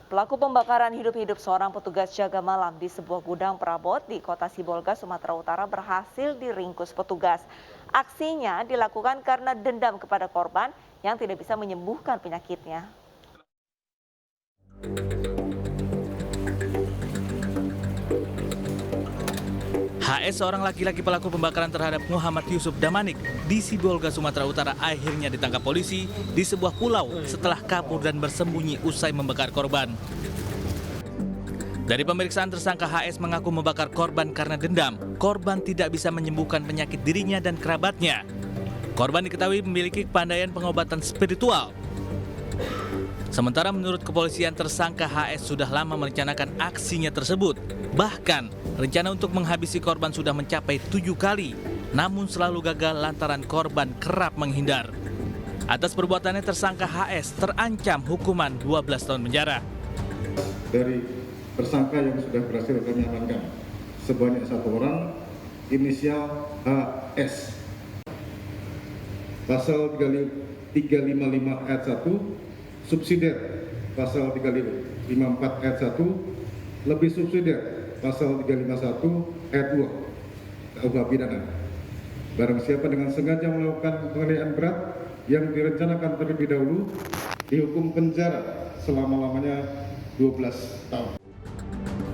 Pelaku pembakaran hidup-hidup seorang petugas jaga malam di sebuah gudang perabot di Kota Sibolga, Sumatera Utara berhasil diringkus petugas. Aksinya dilakukan karena dendam kepada korban yang tidak bisa menyembuhkan penyakitnya. HS, seorang laki-laki pelaku pembakaran terhadap Muhammad Yusuf Damanik di Sibolga, Sumatera Utara akhirnya ditangkap polisi di sebuah pulau setelah kabur dan bersembunyi usai membakar korban. Dari pemeriksaan, tersangka HS mengaku membakar korban karena dendam. Korban tidak bisa menyembuhkan penyakit dirinya dan kerabatnya. Korban diketahui memiliki kepandaian pengobatan spiritual. Sementara menurut kepolisian, tersangka HS sudah lama merencanakan aksinya tersebut. Bahkan, rencana untuk menghabisi korban sudah mencapai 7 kali, namun selalu gagal lantaran korban kerap menghindar. Atas perbuatannya, tersangka HS terancam hukuman 12 tahun penjara. Dari tersangka yang sudah berhasil kami amankan, sebanyak 1 orang, inisial HS. Pasal 355 ayat 1, subsidiar pasal 354 ayat 1, lebih subsidiar pasal 351 ayat 2 KUH pidana. Barang siapa dengan sengaja melakukan penganiayaan berat yang direncanakan terlebih dahulu dihukum penjara selama-lamanya 12 tahun.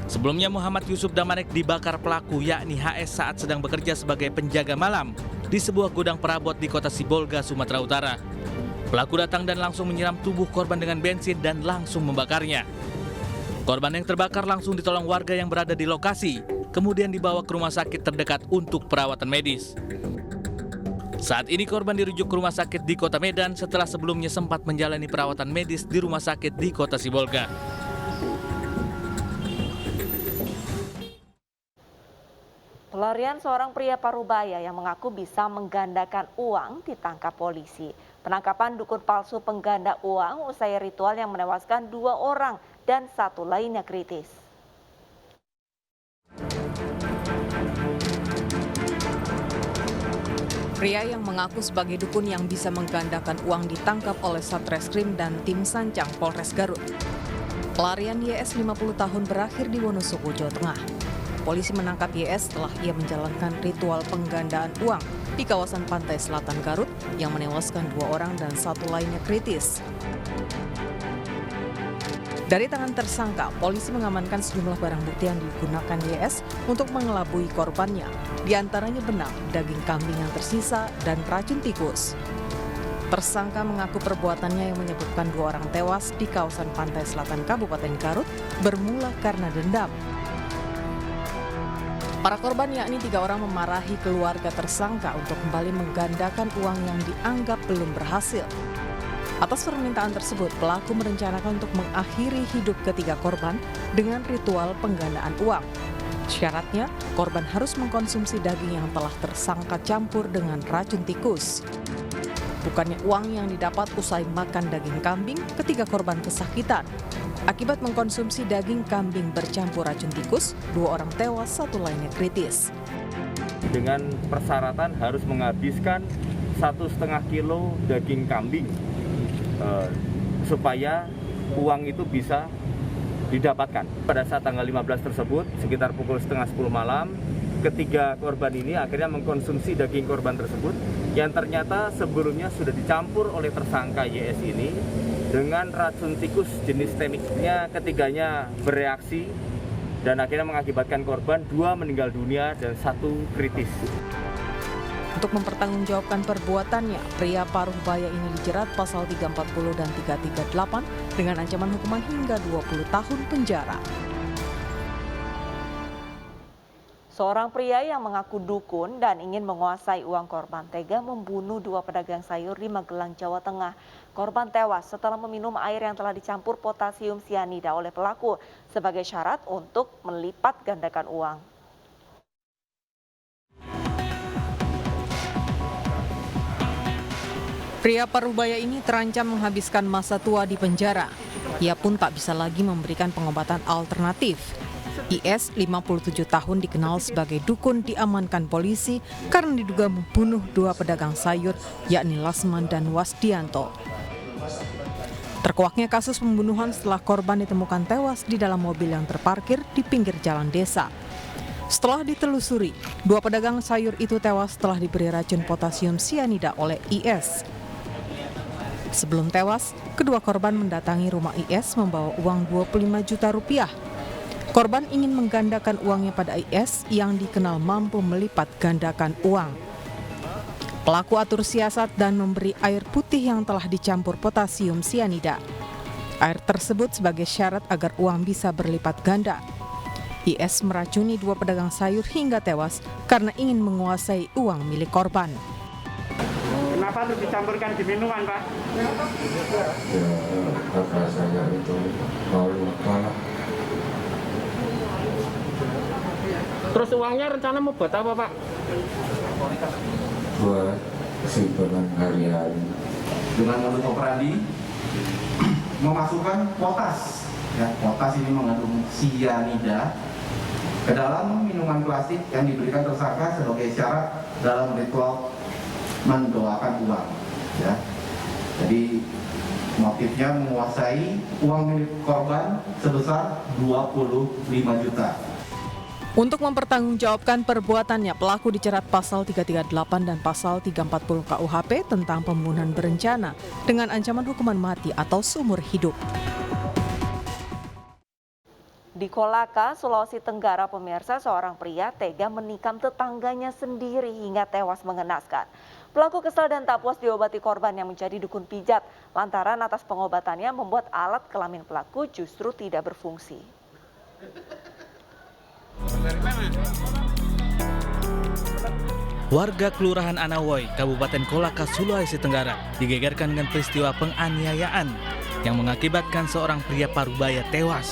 Sebelumnya, Muhammad Yusuf Damanik dibakar pelaku yakni HS saat sedang bekerja sebagai penjaga malam di sebuah gudang perabot di Kota Sibolga, Sumatera Utara. Pelaku datang dan langsung menyiram tubuh korban dengan bensin dan langsung membakarnya. Korban yang terbakar langsung ditolong warga yang berada di lokasi, kemudian dibawa ke rumah sakit terdekat untuk perawatan medis. Saat ini korban dirujuk ke rumah sakit di Kota Medan setelah sebelumnya sempat menjalani perawatan medis di rumah sakit di Kota Sibolga. Pelarian seorang pria Parubaya yang mengaku bisa menggandakan uang ditangkap polisi. Penangkapan dukun palsu pengganda uang usai ritual yang menewaskan 2 orang dan 1 lainnya kritis. Pria yang mengaku sebagai dukun yang bisa menggandakan uang ditangkap oleh Satreskrim dan tim Sancang Polres Garut. Pelarian YS 50 tahun berakhir di Wonosobo, Jawa Tengah. Polisi menangkap YS setelah ia menjalankan ritual penggandaan uang di kawasan pantai selatan Garut yang menewaskan 2 orang dan 1 lainnya kritis. Dari tangan tersangka, polisi mengamankan sejumlah barang bukti yang digunakan YS untuk mengelabui korbannya, di antaranya benang, daging kambing yang tersisa, dan racun tikus. Tersangka mengaku perbuatannya yang menyebabkan 2 orang tewas di kawasan pantai selatan Kabupaten Garut bermula karena dendam. Para korban yakni 3 orang memarahi keluarga tersangka untuk kembali menggandakan uang yang dianggap belum berhasil. Atas permintaan tersebut, pelaku merencanakan untuk mengakhiri hidup ketiga korban dengan ritual penggandaan uang. Syaratnya, korban harus mengkonsumsi daging yang telah tersangka campur dengan racun tikus. Bukannya uang yang didapat usai makan daging kambing, ketiga korban kesakitan. Akibat mengkonsumsi daging kambing bercampur racun tikus, 2 orang tewas, 1 lainnya kritis. Dengan persyaratan harus menghabiskan 1,5 kilo daging kambing supaya uang itu bisa didapatkan. Pada saat tanggal 15 tersebut, sekitar pukul 9:30 malam, ketiga korban ini akhirnya mengkonsumsi daging korban tersebut yang ternyata sebelumnya sudah dicampur oleh tersangka YS ini dengan racun tikus jenis temiknya. Ketiganya bereaksi dan akhirnya mengakibatkan korban 2 meninggal dunia dan 1 kritis. Untuk mempertanggungjawabkan perbuatannya, pria Parubaya ini dijerat pasal 340 dan 338 dengan ancaman hukuman hingga 20 tahun penjara. Seorang pria yang mengaku dukun dan ingin menguasai uang korban tega membunuh 2 pedagang sayur di Magelang, Jawa Tengah. Korban tewas setelah meminum air yang telah dicampur potasium sianida oleh pelaku sebagai syarat untuk melipat gandakan uang. Pria Parubaya ini terancam menghabiskan masa tua di penjara. Ia pun tak bisa lagi memberikan pengobatan alternatif. IS 57 tahun dikenal sebagai dukun diamankan polisi karena diduga membunuh 2 pedagang sayur yakni Lasman dan Wasdianto. Terkuaknya kasus pembunuhan setelah korban ditemukan tewas di dalam mobil yang terparkir di pinggir jalan desa. Setelah ditelusuri, 2 pedagang sayur itu tewas setelah diberi racun potasium sianida oleh IS. Sebelum tewas, kedua korban mendatangi rumah IS membawa uang 25 juta rupiah. Korban ingin menggandakan uangnya pada IS yang dikenal mampu melipat gandakan uang. Pelaku atur siasat dan memberi air putih yang telah dicampur potasium sianida. Air tersebut sebagai syarat agar uang bisa berlipat ganda. IS meracuni 2 pedagang sayur hingga tewas karena ingin menguasai uang milik korban. Kenapa harus dicampurkan di minuman, Pak? Ya, karena saya itu mau lupa. Terus uangnya rencana mau buat apa, Pak? Buat kesimpulan hari-hari. Dengan modus operandi memasukkan potas, ya, potas ini mengandung sianida ke dalam minuman plastik yang diberikan tersangka sebagai syarat dalam ritual mendoakan uang, ya. Jadi motifnya menguasai uang milik korban sebesar 25 juta. Untuk mempertanggungjawabkan perbuatannya, pelaku dijerat pasal 338 dan pasal 340 KUHP tentang pembunuhan berencana dengan ancaman hukuman mati atau seumur hidup. Di Kolaka, Sulawesi Tenggara, pemirsa, seorang pria tega menikam tetangganya sendiri hingga tewas mengenaskan. Pelaku kesal dan tak puas diobati korban yang menjadi dukun pijat lantaran atas pengobatannya membuat alat kelamin pelaku justru tidak berfungsi. Warga Kelurahan Anawoi, Kabupaten Kolaka, Sulawesi Tenggara digegerkan dengan peristiwa penganiayaan yang mengakibatkan seorang pria parubaya tewas.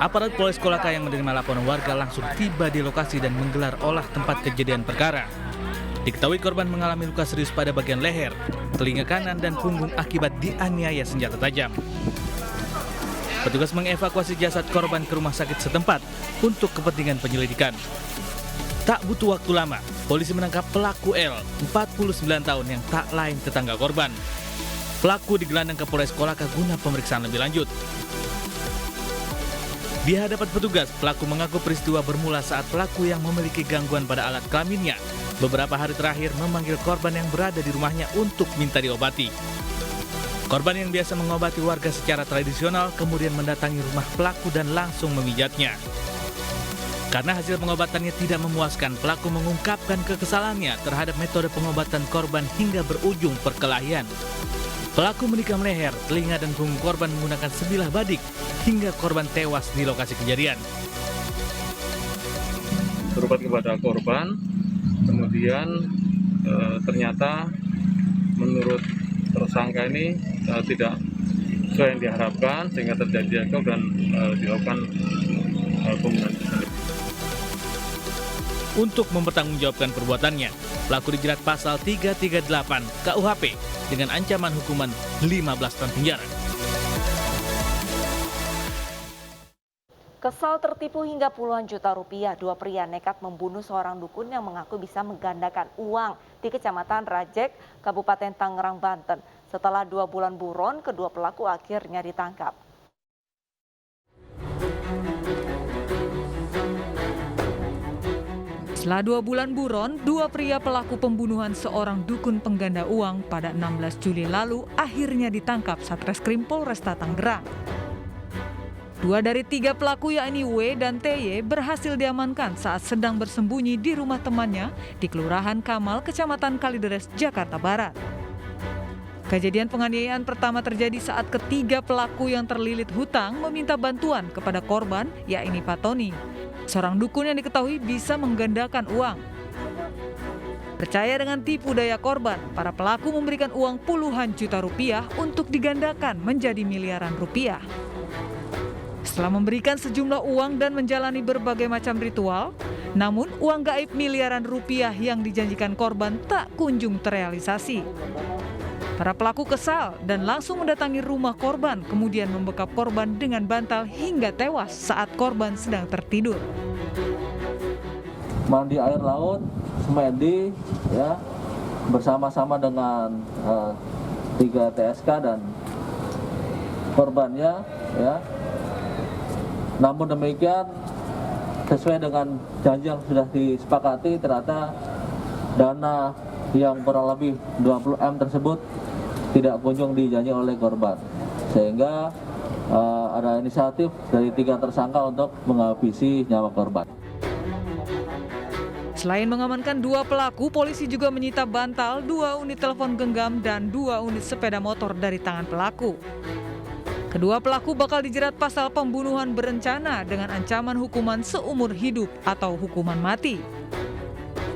Aparat Polres Kolaka yang menerima laporan warga langsung tiba di lokasi dan menggelar olah tempat kejadian perkara. Diketahui korban mengalami luka serius pada bagian leher, telinga kanan dan punggung akibat dianiaya senjata tajam. Petugas mengevakuasi jasad korban ke rumah sakit setempat untuk kepentingan penyelidikan. Tak butuh waktu lama, polisi menangkap pelaku L, 49 tahun yang tak lain tetangga korban. Pelaku digelandang ke Polres Kolaka guna pemeriksaan lebih lanjut. Di hadapan petugas, pelaku mengaku peristiwa bermula saat pelaku yang memiliki gangguan pada alat kelaminnya beberapa hari terakhir memanggil korban yang berada di rumahnya untuk minta diobati. Korban yang biasa mengobati warga secara tradisional kemudian mendatangi rumah pelaku dan langsung memijatnya. Karena hasil pengobatannya tidak memuaskan, pelaku mengungkapkan kekesalannya terhadap metode pengobatan korban hingga berujung perkelahian. Pelaku menikam leher, telinga dan punggung korban menggunakan sebilah badik hingga korban tewas di lokasi kejadian. Berobat kepada korban, kemudian ternyata menurut tersangka ini tidak sesuai yang diharapkan sehingga terjadi dan dilakukan pembunuhan. Untuk mempertanggungjawabkan perbuatannya, pelaku dijerat pasal 338 KUHP dengan ancaman hukuman 15 tahun penjara. Kesal tertipu hingga puluhan juta rupiah, 2 pria nekat membunuh seorang dukun yang mengaku bisa menggandakan uang di Kecamatan Rajek, Kabupaten Tangerang, Banten. Setelah 2 bulan buron, kedua pelaku akhirnya ditangkap. Setelah 2 bulan buron, 2 pria pelaku pembunuhan seorang dukun pengganda uang pada 16 Juli lalu akhirnya ditangkap Satreskrim Polresta Tangerang. 2 dari 3 pelaku yakni W dan TY berhasil diamankan saat sedang bersembunyi di rumah temannya di Kelurahan Kamal, Kecamatan Kalideres, Jakarta Barat. Kejadian penganiayaan pertama terjadi saat ketiga pelaku yang terlilit hutang meminta bantuan kepada korban yakni Pak Tony, seorang dukun yang diketahui bisa menggandakan uang. Percaya dengan tipu daya korban, para pelaku memberikan uang puluhan juta rupiah untuk digandakan menjadi miliaran rupiah. Setelah memberikan sejumlah uang dan menjalani berbagai macam ritual, namun uang gaib miliaran rupiah yang dijanjikan korban tak kunjung terrealisasi. Para pelaku kesal dan langsung mendatangi rumah korban, kemudian membekap korban dengan bantal hingga tewas saat korban sedang tertidur. Mandi air laut, semedi, ya, bersama-sama dengan 3 TSK dan korbannya, ya. Namun demikian, sesuai dengan janji yang sudah disepakati, ternyata dana yang kurang lebih 20M tersebut tidak kunjung dijanji oleh korban, sehingga ada inisiatif dari 3 tersangka untuk menghabisi nyawa korban. Selain mengamankan 2 pelaku, polisi juga menyita bantal, 2 unit telepon genggam, dan 2 unit sepeda motor dari tangan pelaku. Kedua pelaku bakal dijerat pasal pembunuhan berencana dengan ancaman hukuman seumur hidup atau hukuman mati.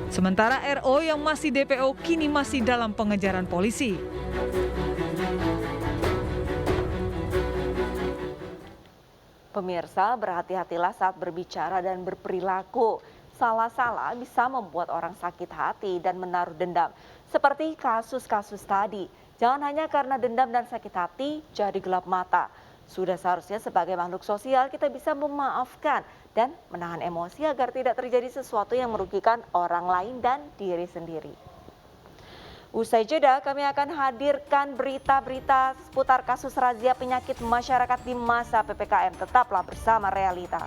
Sementara RO yang masih DPO kini masih dalam pengejaran polisi. Pemirsa, berhati-hatilah saat berbicara dan berperilaku. Salah-salah bisa membuat orang sakit hati dan menaruh dendam. Seperti kasus-kasus tadi. Jangan hanya karena dendam dan sakit hati jadi gelap mata. Sudah seharusnya sebagai makhluk sosial kita bisa memaafkan dan menahan emosi agar tidak terjadi sesuatu yang merugikan orang lain dan diri sendiri. Usai jeda, kami akan hadirkan berita-berita seputar kasus razia penyakit masyarakat di masa PPKM. Tetaplah bersama Realita.